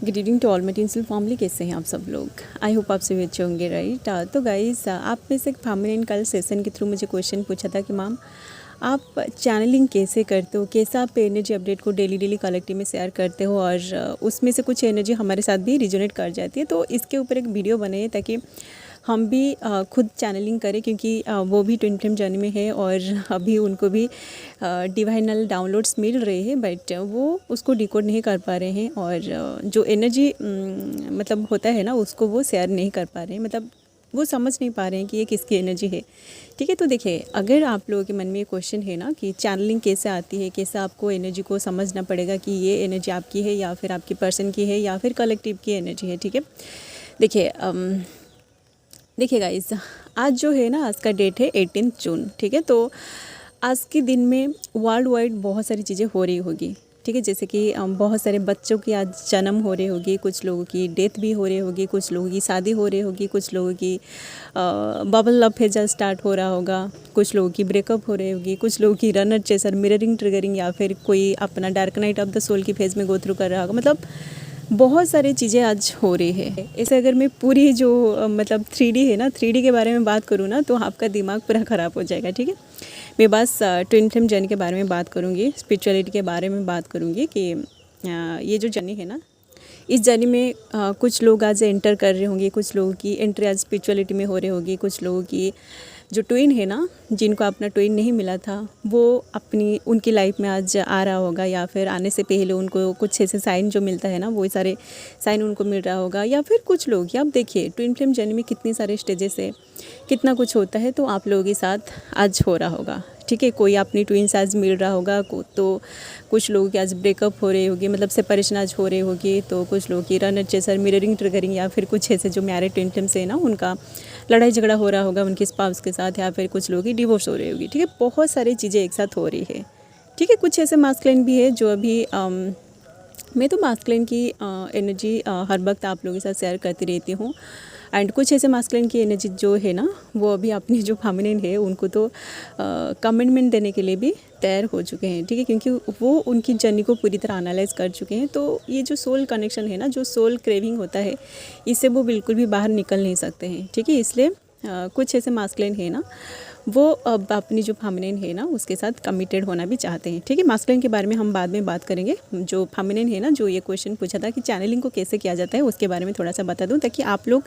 Good evening to all my tinsel family. कैसे हैं आप सब लोग? आई होप आप सभी अच्छे होंगे, राइट। तो गाइस, आप में से फैमिली ने कल सेशन के थ्रू मुझे क्वेश्चन पूछा था कि मैम आप चैनलिंग कैसे करते हो, कैसे आप एनर्जी अपडेट को डेली कलेक्टिव में शेयर करते हो और उसमें से कुछ एनर्जी हमारे साथ भी रिजोनेट कर जाती है। तो इसके ऊपर एक वीडियो बनाइए ताकि हम भी खुद चैनलिंग करें, क्योंकि वो भी ट्विन फ्लेम जर्नी में है और अभी उनको भी डिवाइनल डाउनलोड्स मिल रहे हैं, बट वो उसको डिकोड नहीं कर पा रहे हैं और जो एनर्जी मतलब होता है ना, उसको वो शेयर नहीं कर पा रहे हैं, मतलब वो समझ नहीं पा रहे हैं कि ये किसकी एनर्जी है। ठीक है, तो देखिए, अगर आप लोगों के मन में ये क्वेश्चन है ना कि चैनलिंग कैसे आती है, कैसे आपको एनर्जी को समझना पड़ेगा कि ये एनर्जी आपकी है या फिर आपकी पर्सन की है या फिर कलेक्टिव की एनर्जी है। ठीक है, देखिए गाइस, आज जो है ना, आज का डेट है 18 जून। ठीक है, तो आज के दिन में वर्ल्ड वाइड बहुत सारी चीज़ें हो रही होगी। ठीक है, जैसे कि बहुत सारे बच्चों की आज जन्म हो रही होगी, कुछ लोगों की डेथ भी हो रही होगी, कुछ लोगों की शादी हो रही होगी, कुछ लोगों की बबल लव फेज स्टार्ट हो रहा होगा, कुछ लोगों की ब्रेकअप हो रही होगी, कुछ लोगों की रनर चेसर मिररिंग ट्रिगरिंग या फिर कोई अपना dark night of the soul की फेज़ में गो थ्रू कर रहा होगा। मतलब बहुत सारी चीज़ें आज हो रही है। ऐसे अगर मैं पूरी जो मतलब 3D है ना, 3D के बारे में बात करूँ ना, तो आपका दिमाग पूरा ख़राब हो जाएगा। ठीक है, मैं बस ट्विन फ्लेम जर्नी के बारे में बात करूँगी, स्पिरिचुअलिटी के बारे में बात करूँगी कि ये जो जर्नी है ना, इस जर्नी में कुछ लोग आज एंटर कर रहे होंगे, कुछ लोगों की एंट्री आज स्पिरिचुअलिटी में हो रही होगी, कुछ लोगों की जो ट्विन है ना, जिनको अपना ट्विन नहीं मिला था, वो अपनी उनकी लाइफ में आज आ रहा होगा, या फिर आने से पहले उनको कुछ ऐसे साइन जो मिलता है ना, वो सारे साइन उनको मिल रहा होगा। या फिर कुछ लोग, या आप देखिए ट्विन फ्लेम जर्नी में कितने सारे स्टेजेस है, कितना कुछ होता है, तो आप लोगों के साथ आज हो रहा होगा। ठीक है, कोई अपनी ट्विन्स आज मिल रहा होगा, तो कुछ लोगों की आज ब्रेकअप हो रही होगी, मतलब सेपरेशन आज हो रही होगी, तो कुछ लोगों की रनर चेसर मिररिंग ट्रिगरिंग या फिर कुछ ऐसे जो मैरिड ट्विन फ्लेम से है ना, उनका लड़ाई झगड़ा हो रहा होगा उनके स्पाउस के साथ, या फिर कुछ लोगों की डिवोर्स हो रही होगी। ठीक है, बहुत सारी चीज़ें एक साथ हो रही है। ठीक है, कुछ ऐसे मास्कुलिन भी है जो अभी मैं तो मास्कुलिन की एनर्जी हर वक्त आप लोगों के साथ शेयर करती रहती हूँ, एंड कुछ ऐसे मास्कुलिन की एनर्जी जो है ना, वो अभी अपनी जो फेमिनिन है उनको तो कमिटमेंट देने के लिए भी तैयार हो चुके हैं। ठीक है, क्योंकि वो उनकी जर्नी को पूरी तरह एनालाइज कर चुके हैं। तो ये जो सोल कनेक्शन है ना, जो सोल क्रेविंग होता है, इससे वो बिल्कुल भी बाहर निकल नहीं सकते हैं। ठीक है, इसलिए कुछ ऐसे मास्कुलिन है ना, वो अब अपनी जो फेमिनिन है ना, उसके साथ कमिटेड होना भी चाहते हैं। ठीक है, मास्कुलिन के बारे में हम बाद में बात करेंगे। जो फेमिनिन है ना, जो ये क्वेश्चन पूछा था कि चैनलिंग को कैसे किया जाता है, उसके बारे में थोड़ा सा बता दूं ताकि आप लोग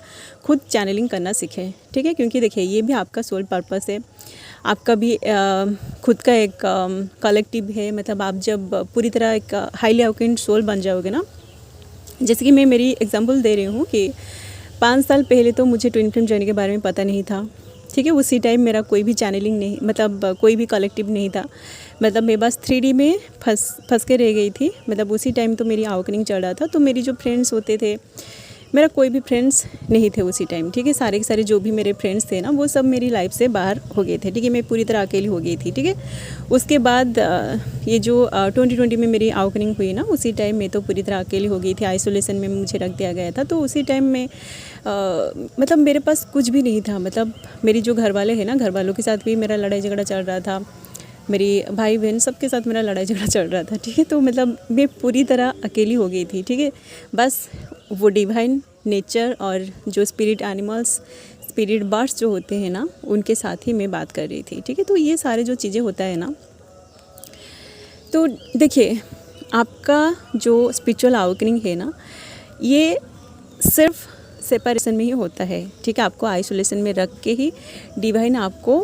खुद चैनलिंग करना सीखें। ठीक है, क्योंकि देखिए, ये भी आपका सोल पर्पस है, आपका भी खुद का एक कलेक्टिव है। मतलब आप जब पूरी तरह एक हाईली अवेकेंड सोल बन जाओगे ना, जैसे कि मैं मेरी एग्जांपल दे रही हूँ कि 5 साल पहले तो मुझे ट्विन फ्लेम जर्नी के बारे में पता नहीं था। ठीक है, उसी टाइम मेरा कोई भी चैनलिंग नहीं, मतलब कोई भी कलेक्टिव नहीं था। मतलब मैं बस 3D में फंस के रह गई थी। मतलब उसी टाइम तो मेरी अवेकनिंग चल रहा था, तो मेरी जो फ्रेंड्स होते थे, मेरा कोई भी फ्रेंड्स नहीं थे उसी टाइम। ठीक है, सारे के सारे जो भी मेरे फ्रेंड्स थे ना, वो सब मेरी लाइफ से बाहर हो गए थे। ठीक है, मैं पूरी तरह अकेली हो गई थी। ठीक है, उसके बाद ये जो 2020 में मेरी अवेकनिंग हुई ना, उसी टाइम मैं तो पूरी तरह अकेली हो गई थी, आइसोलेशन में मुझे रख दिया गया था। तो उसी टाइम में मतलब मेरे पास कुछ भी नहीं था। मतलब मेरी जो घर वाले हैं ना, घर वालों के साथ भी मेरा लड़ाई झगड़ा चल रहा था, मेरी भाई बहन सबके साथ मेरा लड़ाई झगड़ा चल रहा था। ठीक है, तो मतलब मैं पूरी तरह अकेली हो गई थी। ठीक है, बस वो डिवाइन नेचर और जो स्पिरिट एनिमल्स, स्पिरिट बर्ड्स जो होते हैं ना, उनके साथ ही मैं बात कर रही थी। ठीक है, तो ये सारे जो चीज़ें होता है ना, तो देखिए, आपका जो स्पिरिचुअल अवेकनिंग है ना, ये सिर्फ सेपरेशन में ही होता है। ठीक है, आपको आइसोलेशन में रख के ही डिवाइन आपको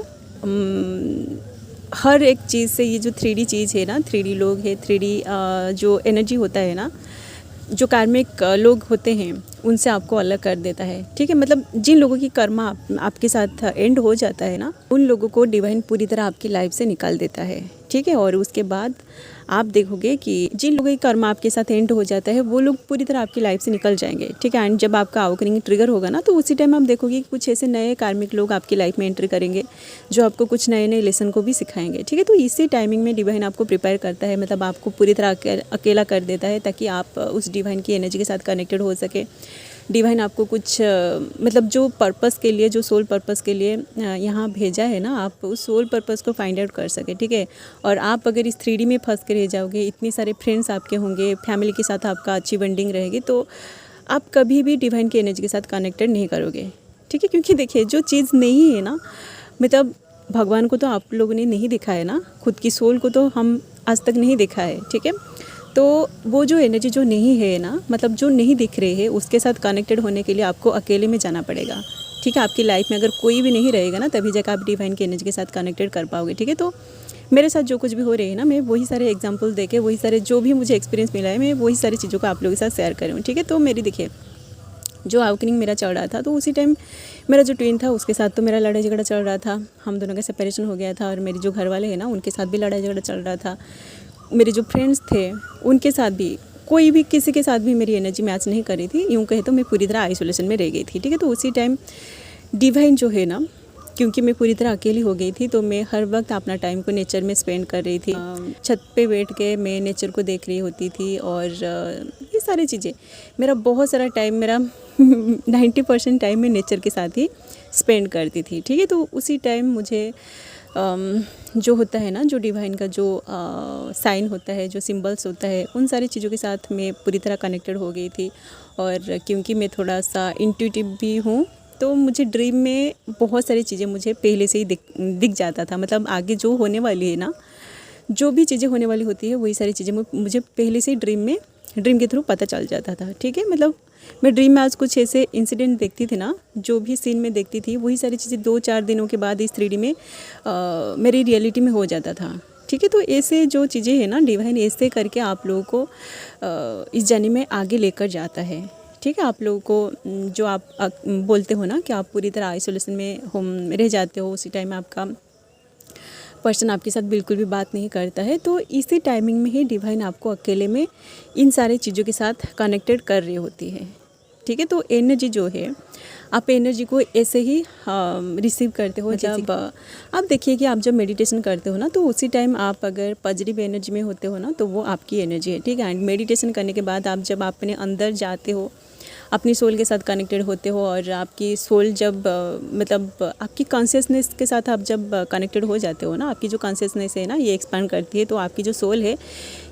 हर एक चीज़ से, ये जो 3D चीज़ है ना, 3D लोग है, 3D जो एनर्जी होता है ना, जो कार्मिक लोग होते हैं, उनसे आपको अलग कर देता है। ठीक है, मतलब जिन लोगों की कर्मा आपके साथ एंड हो जाता है ना, उन लोगों को डिवाइन पूरी तरह आपकी लाइफ से निकाल देता है। ठीक है, और उसके बाद आप देखोगे कि जिन लोगों की कर्मा आपके साथ एंड हो जाता है, वो लोग पूरी तरह आपकी लाइफ से निकल जाएंगे। ठीक है, एंड जब आपका अवेकनिंग ट्रिगर होगा ना, तो उसी टाइम आप देखोगे कि कुछ ऐसे नए कार्मिक लोग आपकी लाइफ में एंटर करेंगे, जो आपको कुछ नए नए लेसन को भी सिखाएंगे। ठीक है, तो इसी टाइमिंग में डिवाइन आपको प्रिपेयर करता है, मतलब आपको पूरी तरह अकेला कर देता है, ताकि आप उस डिवाइन की एनर्जी के साथ कनेक्टेड हो सके। डिवाइन आपको कुछ मतलब जो पर्पस के लिए, जो सोल पर्पस के लिए यहाँ भेजा है ना, आप उस सोल पर्पस को फाइंड आउट कर सके, ठीक है। और आप अगर इस 3D में फंस के रह जाओगे, इतने सारे फ्रेंड्स आपके होंगे, फैमिली के साथ आपका अच्छी बॉन्डिंग रहेगी, तो आप कभी भी डिवाइन की एनर्जी के साथ कनेक्टेड नहीं करोगे, ठीक है। क्योंकि देखिए जो चीज़ नहीं है ना, मतलब भगवान को तो आप लोगों ने नहीं दिखा है ना, खुद की सोल को तो हम आज तक नहीं देखा है, ठीक है। तो वो जो एनर्जी जो नहीं है ना, मतलब जो नहीं दिख रही है, उसके साथ कनेक्टेड होने के लिए आपको अकेले में जाना पड़ेगा, ठीक है। आपकी लाइफ में अगर कोई भी नहीं रहेगा ना, तभी जाकर आप डिवाइन की एनर्जी के साथ कनेक्टेड कर पाओगे, ठीक है। तो मेरे साथ जो कुछ भी हो रही है ना, मैं वही सारे एग्जाम्पल देके, वही सारे जो भी मुझे एक्सपीरियंस मिला है, मैं वही सारी चीज़ों को आप लोगों के साथ शेयर कर रही हूँ, ठीक है। तो मेरी देखिए जो अवेकनिंग मेरा चल रहा था, तो उसी टाइम मेरा जो ट्विन था उसके साथ तो मेरा लड़ाई झगड़ा चल रहा था, हम दोनों का सेपरेशन हो गया था। और मेरी जो घर वाले हैं ना, उनके साथ भी लड़ाई झगड़ा चल रहा था। मेरे जो फ्रेंड्स थे उनके साथ भी, कोई भी किसी के साथ भी मेरी एनर्जी मैच नहीं कर रही थी, यूँ कहे तो मैं पूरी तरह आइसोलेशन में रह गई थी, ठीक है। तो उसी टाइम डिवाइन जो है ना, क्योंकि मैं पूरी तरह अकेली हो गई थी, तो मैं हर वक्त अपना टाइम को नेचर में स्पेंड कर रही थी। छत पे बैठ के मैं नेचर को देख रही होती थी, और ये सारी चीज़ें, मेरा बहुत सारा टाइम, मेरा 90% टाइम मैं नेचर के साथ ही स्पेंड करती थी, ठीक है। तो उसी टाइम मुझे जो होता है ना, जो डिवाइन का जो साइन होता है, जो सिंबल्स होता है, उन सारी चीज़ों के साथ मैं पूरी तरह कनेक्टेड हो गई थी। और क्योंकि मैं थोड़ा सा इंट्यूटिव भी हूँ, तो मुझे ड्रीम में बहुत सारी चीज़ें मुझे पहले से ही दिख जाता था। मतलब आगे जो होने वाली है ना, जो भी चीज़ें होने वाली होती है, वही सारी चीज़ें मुझे पहले से ही ड्रीम के थ्रू पता चल जाता था, ठीक है। मतलब मैं ड्रीम में आज कुछ ऐसे इंसिडेंट देखती थी ना, जो भी सीन में देखती थी, वही सारी चीज़ें 2-4 दिनों के बाद इस 3D में मेरी रियलिटी में हो जाता था, ठीक है। तो ऐसे जो चीज़ें हैं ना, डिवाइन ऐसे करके आप लोगों को इस जर्नी में आगे लेकर जाता है, ठीक है। आप लोगों को जो आप बोलते हो ना कि आप पूरी तरह आइसोलेशन में रह जाते हो, उसी टाइम आपका पर्सन आपके साथ बिल्कुल भी बात नहीं करता है, तो इसी टाइमिंग में ही डिवाइन आपको अकेले में इन सारी चीज़ों के साथ कनेक्टेड कर रही होती है, ठीक है। तो एनर्जी जो है, आप एनर्जी को ऐसे ही रिसीव करते हो। जब आप देखिए कि आप जब मेडिटेशन करते हो ना, तो उसी टाइम आप अगर पॉजिटिव एनर्जी में होते हो ना, तो वो आपकी एनर्जी है, ठीक है। एंड मेडिटेशन करने के बाद आप जब अपने अंदर जाते हो, अपनी सोल के साथ कनेक्टेड होते हो, और आपकी सोल जब मतलब आपकी कॉन्शियसनेस के साथ आप जब कनेक्टेड हो जाते हो ना, आपकी जो कॉन्शियसनेस है ना, ये एक्सपांड करती है, तो आपकी जो सोल है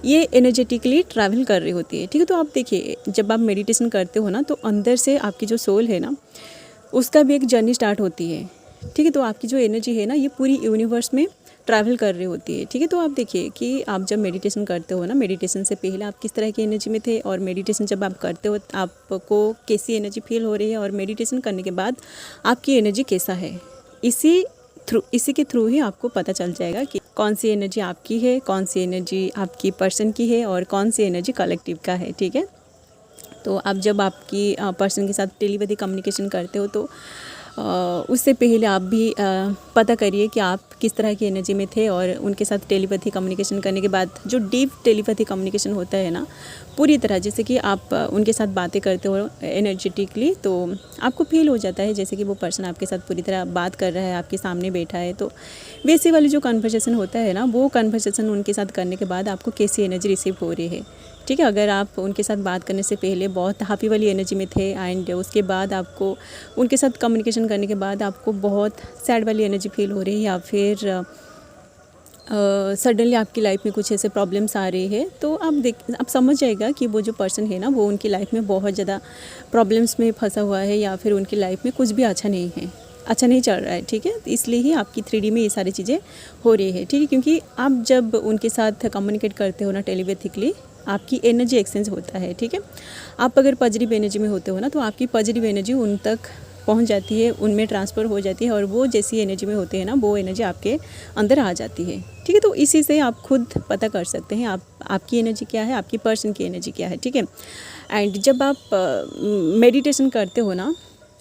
ये एनर्जेटिकली ट्रैवल कर रही होती है, ठीक है। तो आप देखिए जब आप मेडिटेशन करते हो ना, तो अंदर से आपकी जो सोल है ना, उसका भी एक जर्नी स्टार्ट होती है, ठीक है। तो आपकी जो एनर्जी है ना, ये पूरी यूनिवर्स में ट्रैवल कर रही होती है, ठीक है। तो आप देखिए कि आप जब मेडिटेशन करते हो ना, मेडिटेशन से पहले आप किस तरह की एनर्जी में थे, और मेडिटेशन जब आप करते हो आपको कैसी एनर्जी फील हो रही है, और मेडिटेशन करने के बाद आपकी एनर्जी कैसा है, इसी के थ्रू ही आपको पता चल जाएगा कि कौन सी एनर्जी आपकी है, कौन सी एनर्जी आपकी पर्सन की है, और कौन सी एनर्जी कलेक्टिव का है, ठीक है। तो आप जब आपकी पर्सन के साथ टेलीपैथी कम्युनिकेशन करते हो, तो उससे पहले आप भी पता करिए कि आप किस तरह की एनर्जी में थे, और उनके साथ टेलीपैथी कम्युनिकेशन करने के बाद जो डीप टेलीपैथी कम्युनिकेशन होता है ना, पूरी तरह जैसे कि आप उनके साथ बातें करते हो एनर्जेटिकली, तो आपको फील हो जाता है जैसे कि वो पर्सन आपके साथ पूरी तरह बात कर रहा है, आपके सामने बैठा है। तो वैसे वाली जो कन्वर्सेशन होता है ना, वो कन्वर्सेशन उनके साथ करने के बाद आपको कैसी एनर्जी रिसीव हो रही है, ठीक है। अगर आप उनके साथ बात करने से पहले बहुत हैप्पी वाली एनर्जी में थे, एंड उसके बाद आपको उनके साथ कम्युनिकेशन करने के बाद आपको बहुत सैड वाली एनर्जी फील हो रही है, या फिर सडनली आपकी लाइफ में कुछ ऐसे प्रॉब्लम्स आ रही है, तो आप समझ जाएगा कि वो जो पर्सन है ना, वो उनकी लाइफ में बहुत ज़्यादा प्रॉब्लम्स में फंसा हुआ है, या फिर उनकी लाइफ में कुछ भी अच्छा नहीं चल रहा है, ठीक है। इसलिए ही आपकी 3D में ये सारी चीज़ें हो रही है, ठीक है। क्योंकि आप जब उनके साथ कम्युनिकेट करते हो ना टेलीपैथिकली, आपकी एनर्जी एक्सचेंज होता है, ठीक है। आप अगर पॉजिटिव एनर्जी में होते हो ना, तो आपकी पॉजिटिव एनर्जी उन तक पहुंच जाती है, उनमें ट्रांसफ़र हो जाती है, और वो जैसी एनर्जी में होते हैं ना, वो एनर्जी आपके अंदर आ जाती है, ठीक है। तो इसी से आप खुद पता कर सकते हैं आपकी एनर्जी क्या है, आपकी पर्सन की एनर्जी क्या है, ठीक है। एंड जब आप मेडिटेशन करते हो ना,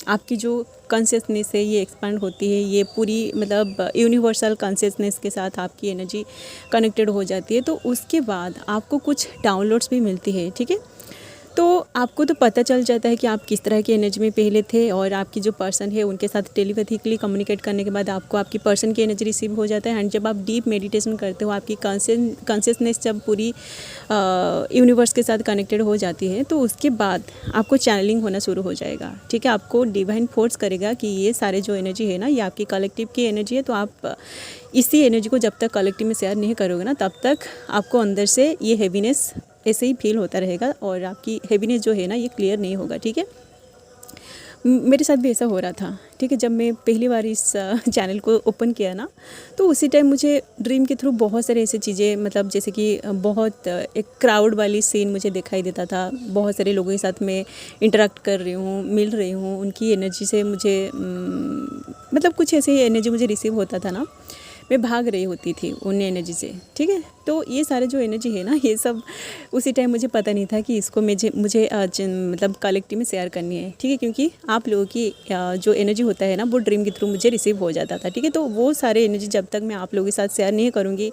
आपकी जो कॉन्शियसनेस है ये एक्सपांड होती है, ये पूरी मतलब यूनिवर्सल कॉन्शियसनेस के साथ आपकी एनर्जी कनेक्टेड हो जाती है। तो उसके बाद आपको कुछ डाउनलोड्स भी मिलती है, ठीक है। तो आपको तो पता चल जाता है कि आप किस तरह की एनर्जी में पहले थे, और आपकी जो पर्सन है उनके साथ टेलीपैथिकली कम्युनिकेट करने के बाद आपको आपकी पर्सन की एनर्जी रिसीव हो जाता है। एंड जब आप डीप मेडिटेशन करते हो, आपकी कॉन्शियसनेस जब पूरी यूनिवर्स के साथ कनेक्टेड हो जाती है, तो उसके बाद आपको चैनलिंग होना शुरू हो जाएगा। ठीक है, आपको डिवाइन फोर्स करेगा कि ये सारे जो एनर्जी है ना, ये आपकी कलेक्टिव की एनर्जी है। तो आप इसी एनर्जी को जब तक कलेक्टिव में शेयर नहीं करोगे ना, तब तक आपको अंदर से ये हैवीनेस ऐसे ही फील होता रहेगा, और आपकी हैवीनेस जो है ना, ये क्लियर नहीं होगा। ठीक है, मेरे साथ भी ऐसा हो रहा था। ठीक है, जब मैं पहली बार इस चैनल को ओपन किया ना, तो उसी टाइम मुझे ड्रीम के थ्रू बहुत सारे ऐसे चीज़ें, मतलब जैसे कि बहुत एक क्राउड वाली सीन मुझे दिखाई देता था। बहुत सारे लोगों के साथ मैं इंटरेक्ट कर रही हूँ, मिल रही हूँ, उनकी एनर्जी से मुझे मतलब कुछ ऐसी एनर्जी मुझे रिसीव होता था ना, मैं भाग रही होती थी उन एनर्जी से। ठीक है, तो ये सारे जो एनर्जी है ना, ये सब उसी टाइम मुझे पता नहीं था कि इसको मुझे मतलब कलेक्टिव में शेयर करनी है। ठीक है, क्योंकि आप लोगों की जो एनर्जी होता है ना, वो ड्रीम के थ्रू मुझे रिसीव हो जाता था। ठीक है, तो वो सारे एनर्जी जब तक मैं आप लोगों के साथ शेयर नहीं करूँगी,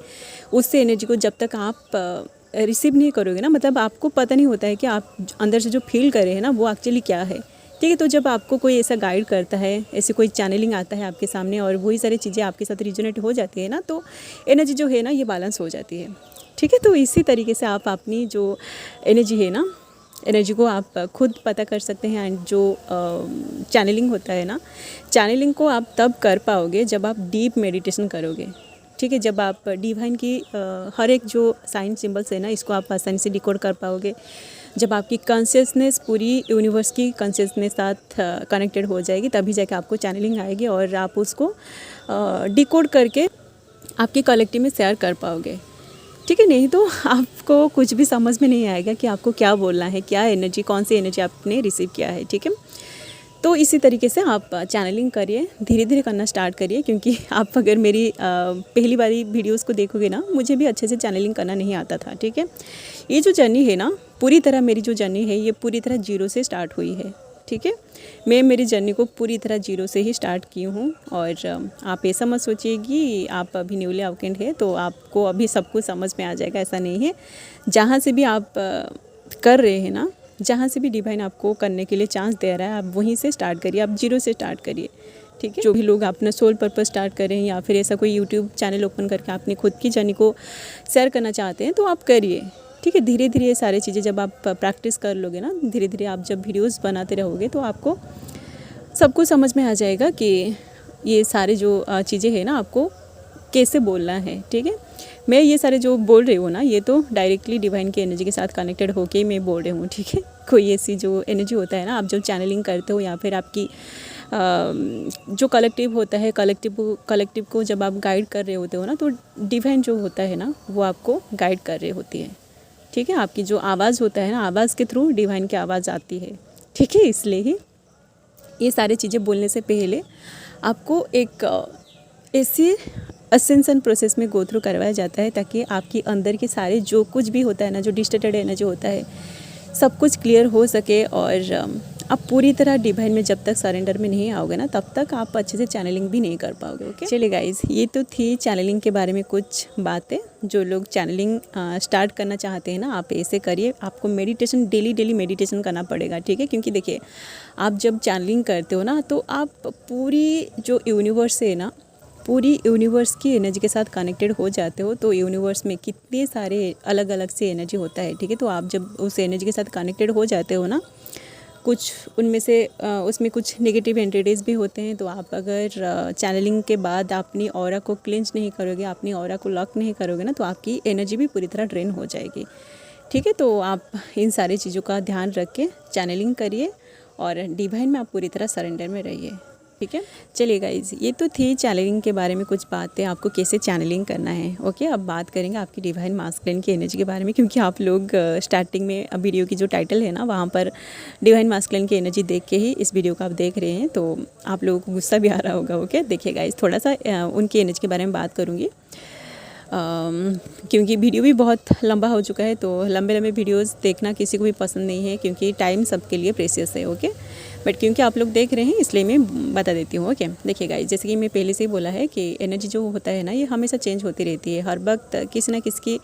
उससे एनर्जी को जब तक आप रिसीव नहीं करोगे ना, मतलब आपको पता नहीं होता है कि आप अंदर से जो फील कर रहे हैं ना, वो एक्चुअली क्या है। ठीक है, तो जब आपको कोई ऐसा गाइड करता है, ऐसे कोई चैनलिंग आता है आपके सामने, और वही सारी चीज़ें आपके साथ रिजोनेट हो जाती है ना, तो एनर्जी जो है ना, ये बैलेंस हो जाती है। ठीक है, तो इसी तरीके से आप अपनी जो एनर्जी है ना, एनर्जी को आप खुद पता कर सकते हैं। एंड जो चैनलिंग होता है ना, चैनलिंग को आप तब कर पाओगे जब आप डीप मेडिटेशन करोगे। ठीक है, जब आप डिवाइन की हर एक जो साइन सिंबल्स है ना, इसको आप आसानी से डिकोड कर पाओगे। जब आपकी कॉन्शियसनेस पूरी यूनिवर्स की कॉन्शियसनेस साथ कनेक्टेड हो जाएगी, तभी जाके आपको चैनलिंग आएगी, और आप उसको डिकोड करके आपकी कलेक्टिव में शेयर कर पाओगे। ठीक है, नहीं तो आपको कुछ भी समझ में नहीं आएगा कि आपको क्या बोलना है, क्या एनर्जी, कौन सी एनर्जी आपने रिसीव किया है। ठीक है, तो इसी तरीके से आप चैनलिंग करिए, धीरे धीरे करना स्टार्ट करिए, क्योंकि आप अगर मेरी पहली बारी वीडियोस को देखोगे ना, मुझे भी अच्छे से चैनलिंग करना नहीं आता था। ठीक है, ये जो जर्नी है ना, पूरी तरह मेरी जो जर्नी है, ये पूरी तरह जीरो से स्टार्ट हुई है। ठीक है, मैं मेरी जर्नी को पूरी तरह जीरो से ही स्टार्ट की हूँ। और आप ऐसा मत सोचिए कि आप अभी न्यूली अवेकेंड है तो आपको अभी सब कुछ समझ में आ जाएगा, ऐसा नहीं है। जहाँ से भी आप कर रहे हैं ना, जहाँ से भी डिवाइन आपको करने के लिए चांस दे रहा है, आप वहीं से स्टार्ट करिए, आप जीरो से स्टार्ट करिए। ठीक है, जो भी लोग अपना सोल पर्पस स्टार्ट करें, या फिर ऐसा कोई यूट्यूब चैनल ओपन करके अपनी खुद की जर्नी को शेयर करना चाहते हैं, तो आप करिए। ठीक है, धीरे धीरे ये सारी चीज़ें जब आप प्रैक्टिस कर लोगे ना, धीरे धीरे आप जब वीडियोस बनाते रहोगे, तो आपको सब कुछ समझ में आ जाएगा कि ये सारे जो चीज़ें हैं ना, आपको कैसे बोलना है। ठीक है, मैं ये सारे जो बोल रही हूँ ना, ये तो डायरेक्टली डिवाइन की एनर्जी के साथ कनेक्टेड होके मैं बोल रही हूँ। ठीक है, कोई ऐसी जो एनर्जी होता है ना, आप जब चैनलिंग करते हो, या फिर आपकी जो कलेक्टिव होता है, कलेक्टिव को जब आप गाइड कर रहे होते हो ना, तो डिवाइन जो होता है ना, वो आपको गाइड कर रही होती है। ठीक है, आपकी जो आवाज़ होता है ना, आवाज़ के थ्रू डिवाइन की आवाज़ आती है। ठीक है, इसलिए ही ये सारी चीज़ें बोलने से पहले आपको एक ऐसी असेंशन प्रोसेस में गो थ्रू करवाया जाता है, ताकि आपके अंदर के सारे जो कुछ भी होता है ना, जो डिस्टर्टेड एनर्जी होता है, सब कुछ क्लियर हो सके। और आप पूरी तरह डिवाइन में जब तक सरेंडर में नहीं आओगे ना, तब तक आप अच्छे से चैनलिंग भी नहीं कर पाओगे। ओके, चलिए गाइज, ये तो थी चैनलिंग के बारे में कुछ बातें। जो लोग चैनलिंग स्टार्ट करना चाहते हैं ना, आप ऐसे करिए। आपको मेडिटेशन डेली मेडिटेशन करना पड़ेगा। ठीक है, क्योंकि देखिए, आप जब चैनलिंग करते हो ना, तो आप पूरी जो यूनिवर्स है ना, पूरी यूनिवर्स की एनर्जी के साथ कनेक्टेड हो जाते हो। तो यूनिवर्स में कितने सारे अलग अलग से एनर्जी होता है। ठीक है, तो आप जब उस एनर्जी के साथ कनेक्टेड हो जाते हो ना, कुछ उनमें से उसमें कुछ नेगेटिव एंटिटीज़ भी होते हैं। तो आप अगर चैनलिंग के बाद अपनी ऑरा को क्लिंच नहीं करोगे, अपनी ऑरा को लॉक नहीं करोगे ना, तो आपकी एनर्जी भी पूरी तरह ड्रेन हो जाएगी। ठीक है, तो आप इन सारी चीज़ों का ध्यान रख के चैनलिंग करिए, और डिवाइन में आप पूरी तरह सरेंडर में रहिए। ठीक है, चलिए गाइज, ये तो थी चैनलिंग के बारे में कुछ बातें, आपको कैसे चैनलिंग करना है। ओके, अब बात करेंगे आपकी डिवाइन मास्कुलिन की एनर्जी के बारे में, क्योंकि आप लोग स्टार्टिंग में वीडियो की जो टाइटल है ना, वहाँ पर डिवाइन मास्कुलिन की एनर्जी देख के ही इस वीडियो को आप देख रहे हैं, तो आप लोगों को गुस्सा भी आ रहा होगा। ओके, देखिए गाइज, थोड़ा सा उनकी एनर्जी के बारे में बात करूँगी, क्योंकि वीडियो भी बहुत लंबा हो चुका है। तो लंबे वीडियोस देखना किसी को भी पसंद नहीं है, क्योंकि टाइम सबके लिए प्रेशियस है। ओके, बट क्योंकि आप लोग देख रहे हैं इसलिए मैं बता देती हूँ। ओके, देखिए गाइस, जैसे कि मैं पहले से ही बोला है कि एनर्जी जो होता है ना ये हमेशा चेंज होती रहती है। हर वक्त किसी ना किसी की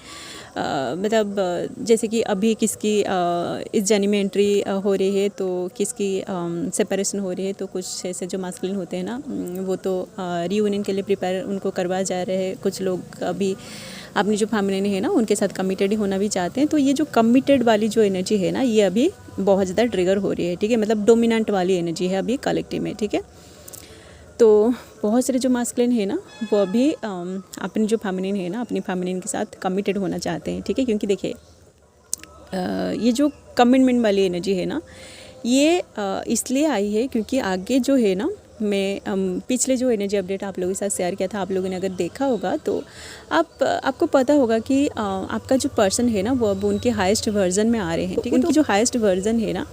मतलब जैसे कि अभी किसकी इस जर्नी में एंट्री हो रही है, तो किसकी सेपरेशन हो रही है, तो कुछ ऐसे जो मास्कुलिन होते हैं ना वो तो रीयूनियन के लिए प्रिपेयर उनको करवा जा रहे हैं। कुछ लोग अभी अपनी जो फैमिली है ना उनके साथ कमिटेड ही होना भी चाहते हैं। तो ये जो कमिटेड वाली जो एनर्जी है ना ये अभी बहुत ज़्यादा ट्रिगर हो रही है, ठीक है, मतलब डोमिनेंट वाली एनर्जी है अभी कलेक्टिव में, ठीक है। तो बहुत सारे जो मास्कुलिन है ना वो अभी अपनी जो फेमिनिन है ना अपनी फेमिनिन के साथ कमिटेड होना चाहते हैं, ठीक है। क्योंकि देखिए ये जो कमिटमेंट वाली एनर्जी है ना ये इसलिए आई है क्योंकि आगे जो है ना मैं पिछले जो एनर्जी अपडेट आप लोगों के साथ शेयर किया था, आप लोगों ने अगर देखा होगा तो आपको पता होगा कि आपका जो पर्सन है ना वो अब उनके हाईएस्ट वर्जन में आ रहे हैं, ठीक है। उनकी जो हाईएस्ट वर्जन है ना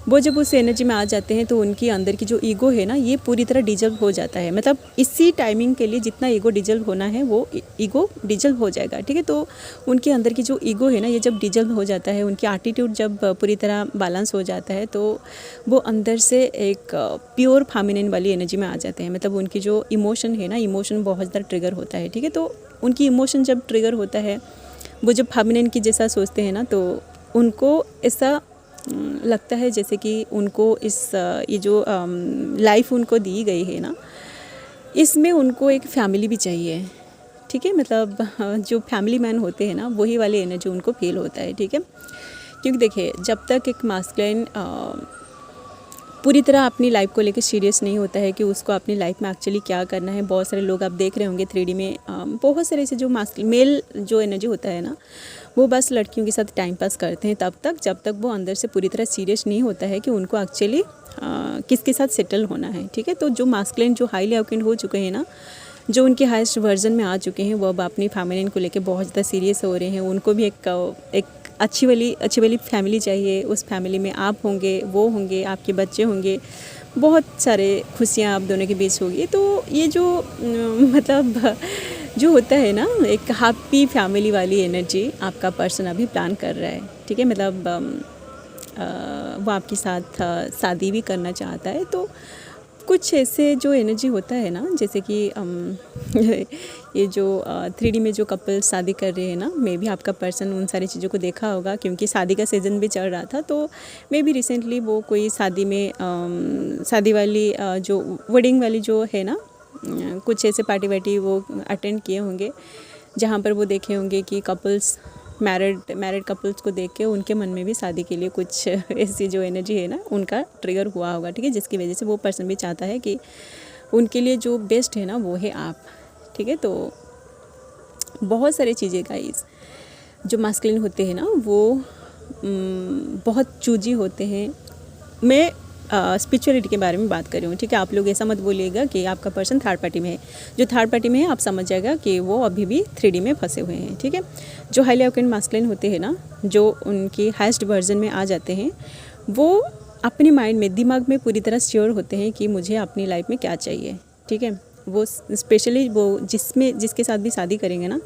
वो जब उस एनर्जी में आ जाते हैं तो उनकी अंदर की जो ईगो है ना ये पूरी तरह डिजल्व हो जाता है। मतलब इसी टाइमिंग के लिए जितना ईगो डिजल्व होना है वो ईगो डिजल्व हो जाएगा, ठीक है। तो उनके अंदर की जो ईगो है ना ये जब डिजल्व हो जाता है, उनकी एटीट्यूड जब पूरी तरह बैलेंस हो जाता है तो वो अंदर से एक प्योर फेमिनिन वाली एनर्जी में आ जाते हैं। मतलब उनकी जो इमोशन है ना इमोशन बहुत ज़्यादा ट्रिगर होता है, ठीक है। तो उनकी इमोशन जब ट्रिगर होता है वो जब फेमिनिन की जैसा सोचते हैं ना तो उनको ऐसा लगता है जैसे कि उनको इस ये जो लाइफ उनको दी गई है ना इसमें उनको एक फैमिली भी चाहिए, ठीक है। मतलब जो फैमिली मैन होते हैं ना वही वाली एनर्जी उनको फील होता है, ठीक है। क्योंकि देखिए जब तक एक मास्कुलिन पूरी तरह अपनी लाइफ को लेकर सीरियस नहीं होता है कि उसको अपनी लाइफ में एक्चुअली क्या करना है। बहुत सारे लोग आप देख रहे होंगे 3D में बहुत सारे ऐसे जो मेल जो एनर्जी होता है ना वो बस लड़कियों के साथ टाइम पास करते हैं तब तक जब तक वो अंदर से पूरी तरह सीरियस नहीं होता है कि उनको एक्चुअली किसके साथ सेटल होना है, ठीक है। तो जो मास्कुलिन जो हाईली अवेकेंड हो चुके हैं ना जो उनके हाईएस्ट वर्जन में आ चुके हैं वो अब अपनी फेमिनिन को लेकर बहुत ज़्यादा सीरियस हो रहे हैं। उनको भी एक अच्छी वाली फैमिली चाहिए। उस फैमिली में आप होंगे, वो होंगे, आपके बच्चे होंगे, बहुत सारे खुशियाँ आप दोनों के बीच होगी। तो ये जो मतलब जो होता है ना एक हैप्पी फैमिली वाली एनर्जी आपका पर्सन अभी प्लान कर रहा है, ठीक है। मतलब वो आपके साथ शादी भी करना चाहता है। तो कुछ ऐसे जो एनर्जी होता है ना जैसे कि ये जो 3D में जो कपल शादी कर रहे हैं ना मे भी आपका पर्सन उन सारी चीज़ों को देखा होगा क्योंकि शादी का सीज़न भी चल रहा था। तो मे भी रिसेंटली वो कोई शादी में शादी वाली जो वेडिंग वाली जो है ना कुछ ऐसे पार्टी वार्टी वो अटेंड किए होंगे जहाँ पर वो देखे होंगे कि कपल्स मैरिड कपल्स को देख के उनके मन में भी शादी के लिए कुछ ऐसी जो एनर्जी है ना उनका ट्रिगर हुआ होगा, ठीक है। जिसकी वजह से वो पर्सन भी चाहता है कि उनके लिए जो बेस्ट है ना वो है आप, ठीक है। तो बहुत सारी चीज़ें गाइस जो मास्कुलिन होते हैं ना वो बहुत चूजी होते हैं। मैं स्पिरिचुअलिटी के बारे में बात कर रही हूँ, ठीक है। आप लोग ऐसा मत बोलिएगा कि आपका पर्सन थर्ड पार्टी में है। जो थर्ड पार्टी में है आप समझ जाएगा कि वो अभी भी 3D में फंसे हुए हैं, ठीक है। जो हाईली अवेकेंड मास्कुलिन होते हैं ना जो उनकी हाईएस्ट वर्जन में आ जाते हैं वो अपने माइंड में दिमाग में पूरी तरह श्योर होते हैं कि मुझे अपनी लाइफ में क्या चाहिए, ठीक है। वो स्पेशली वो जिसके साथ भी शादी करेंगे ना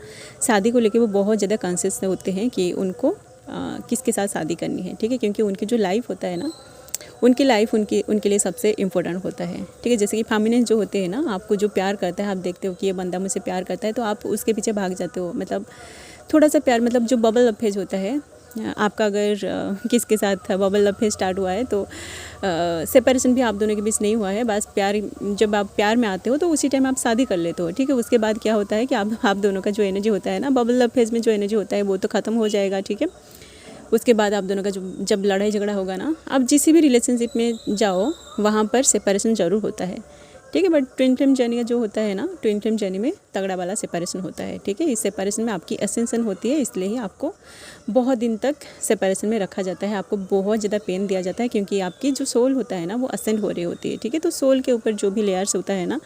शादी को लेके वो बहुत ज़्यादा कॉन्शियस होते हैं कि उनको किसके साथ शादी करनी है, ठीक है। क्योंकि उनकी जो लाइफ होता है ना उनकी लाइफ उनके लिए सबसे इम्पोर्टेंट होता है, ठीक है। जैसे कि फेमिनिन जो होते हैं ना आपको जो प्यार करता है आप देखते हो कि ये बंदा मुझसे प्यार करता है तो आप उसके पीछे भाग जाते हो। मतलब थोड़ा सा प्यार मतलब जो बबल लव फेज होता है आपका अगर किसके साथ बबल लव फेज स्टार्ट हुआ है तो सेपरेशन भी आप दोनों के बीच नहीं हुआ है, बस प्यार जब आप प्यार में आते हो तो उसी टाइम आप शादी कर लेते हो, ठीक है। उसके बाद क्या होता है कि आप दोनों का जो एनर्जी होता है ना बबल लव फेज में जो एनर्जी होता है वो तो ख़त्म हो जाएगा, ठीक है। उसके बाद आप दोनों का जब लड़ाई झगड़ा होगा ना आप जिस भी रिलेशनशिप में जाओ वहाँ पर सेपरेशन ज़रूर होता है, ठीक है। बट ट्विन फ्लेम जर्नी जो होता है ना ट्विन फ्लेम जर्नी में तगड़ा वाला सेपरेशन होता है, ठीक है। इस सेपरेशन में आपकी असेंशन होती है इसलिए ही आपको बहुत दिन तक सेपरेशन में रखा जाता है। आपको बहुत ज़्यादा पेन दिया जाता है क्योंकि आपकी जो सोल होता है ना वो असेंड हो रही होती है, ठीक है। तो सोल के ऊपर जो भी लेयर्स होता है ना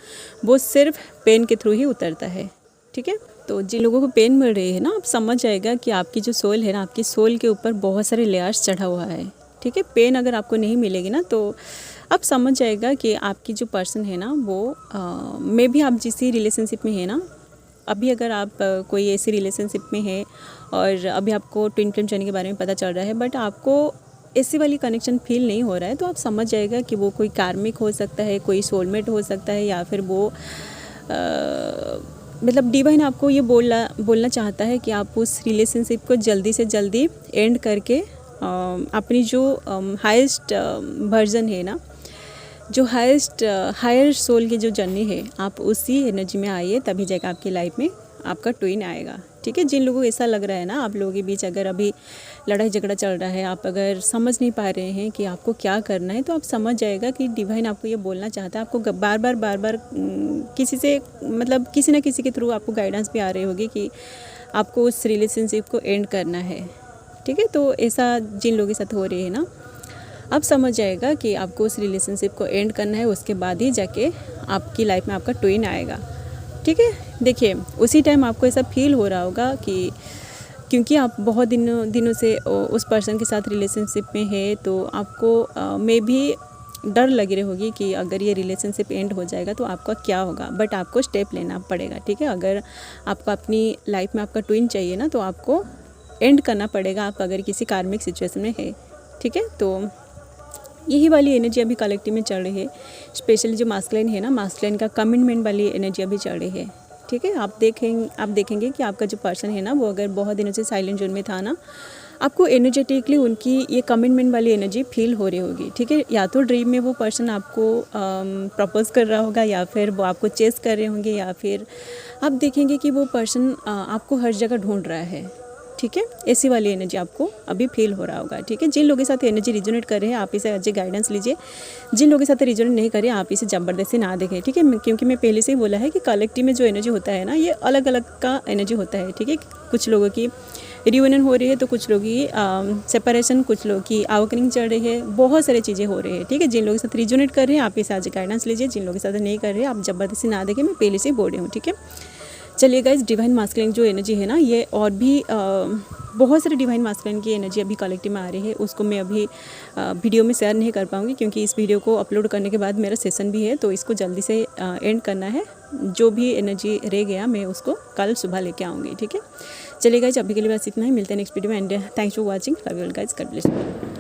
वो सिर्फ पेन के थ्रू ही उतरता है, ठीक है। तो जिन लोगों को पेन मिल रही है ना आप समझ जाएगा कि आपकी जो सोल है ना आपकी सोल के ऊपर बहुत सारे लेयर्स चढ़ा हुआ है, ठीक है। पेन अगर आपको नहीं मिलेगी ना तो आप समझ जाएगा कि आपकी जो पर्सन है ना वो मे भी आप जिस रिलेशनशिप में है ना अभी अगर आप कोई ऐसी रिलेशनशिप में है और अभी आपको ट्विन फ्लेम जर्नी के बारे में पता चल रहा है बट आपको ऐसी वाली कनेक्शन फील नहीं हो रहा है तो आप समझ जाएगा कि वो कोई कार्मिक हो सकता है, कोई सोलमेट हो सकता है, या फिर वो मतलब डिवाइन आपको ये बोलना चाहता है कि आप उस रिलेशनशिप को जल्दी से जल्दी एंड करके अपनी जो हाईएस्ट वर्जन है ना, जो हायर सोल की जो जर्नी है, आप उसी एनर्जी में आइए, तभी जाकर आपकी लाइफ में आपका ट्विन आएगा। ठीक है, जिन लोगों को ऐसा लग रहा है ना, आप लोगों के बीच अगर अभी लड़ाई झगड़ा चल रहा है, आप अगर समझ नहीं पा रहे हैं कि आपको क्या करना है, तो आप समझ जाएगा कि डिवाइन आपको ये बोलना चाहता है। आपको बार बार किसी से मतलब किसी ना किसी के थ्रू आपको गाइडेंस भी आ रही होगी कि आपको उस रिलेशनशिप को एंड करना है। ठीक है, तो ऐसा जिन लोगों के साथ हो रही है ना, आप समझ जाएगा कि आपको उस रिलेशनशिप को एंड करना है, उसके बाद ही जाके आपकी लाइफ में आपका ट्विन आएगा। ठीक है, देखिए उसी टाइम आपको ऐसा फील हो रहा होगा कि क्योंकि आप बहुत दिनों से उस पर्सन के साथ रिलेशनशिप में है, तो आपको मे भी डर लगी रही होगी कि अगर ये रिलेशनशिप एंड हो जाएगा तो आपका क्या होगा, बट आपको स्टेप लेना पड़ेगा। ठीक है, अगर आपको अपनी लाइफ में आपका ट्विन चाहिए ना, तो आपको एंड करना पड़ेगा, आप अगर किसी कार्मिक सिचुएशन में है। ठीक है, तो यही वाली एनर्जी अभी कलेक्टिव में चल रही है। स्पेशली जो मास्कुलिन है ना, मास्कुलिन का कमिटमेंट वाली एनर्जी अभी चल रही है। ठीक है, आप देखेंगे कि आपका जो पर्सन है ना, वो अगर बहुत दिनों से साइलेंट जोन में था ना, आपको एनर्जेटिकली उनकी ये कमिटमेंट वाली एनर्जी फील हो रही होगी। ठीक है, या तो ड्रीम में वो पर्सन आपको प्रपोज कर रहा होगा, या फिर वो आपको चेस कर रहे होंगे, या फिर आप देखेंगे कि वो पर्सन आपको हर जगह ढूंढ रहा है। ठीक है, ऐसी वाली एनर्जी आपको अभी फील हो रहा होगा। ठीक है, जिन लोगों के साथ एनर्जी रिजोनेट कर रहे हैं, आप इसे अच्छे गाइडेंस लीजिए। जिन लोगों के साथ रिजोनेट नहीं कर रहे हैं, आप इसे ज़बरदस्ती ना देखें। ठीक है, क्योंकि मैं पहले से ही बोला है कि कलेक्टिव में जो एनर्जी होता है ना, ये अलग अलग का एनर्जी होता है। ठीक है, कुछ लोगों की रियूनियन हो रही है, तो कुछ लोगों की सेपरेशन, कुछ लोगों की अवेकनिंग चल रही है, बहुत सारी चीज़ें हो रही है। ठीक है, जिन लोगों के साथ रिजोनेट कर रहे हैं, आप इसे आज गाइडेंस लीजिए। जिन लोगों के साथ नहीं कर रहे हैं, आप ज़बरदस्ती ना देखें, मैं पहले से ही बोल रही हूँ। ठीक है, चलिए गाइस, डिवाइन मास्कुलिन जो एनर्जी है ना, ये और भी बहुत सारे डिवाइन मास्कुलिन की एनर्जी अभी कलेक्टिव में आ रही है। उसको मैं अभी वीडियो में शेयर नहीं कर पाऊँगी, क्योंकि इस वीडियो को अपलोड करने के बाद मेरा सेशन भी है, तो इसको जल्दी से एंड करना है। जो भी एनर्जी रह गया, मैं उसको कल सुबह लेके आऊँगी। ठीक है, चलिए गाइस, अभी के लिए बस इतना ही। मिलते हैं नेक्स्ट वीडियो में, and thanks for watching. Love you all guys, God bless you.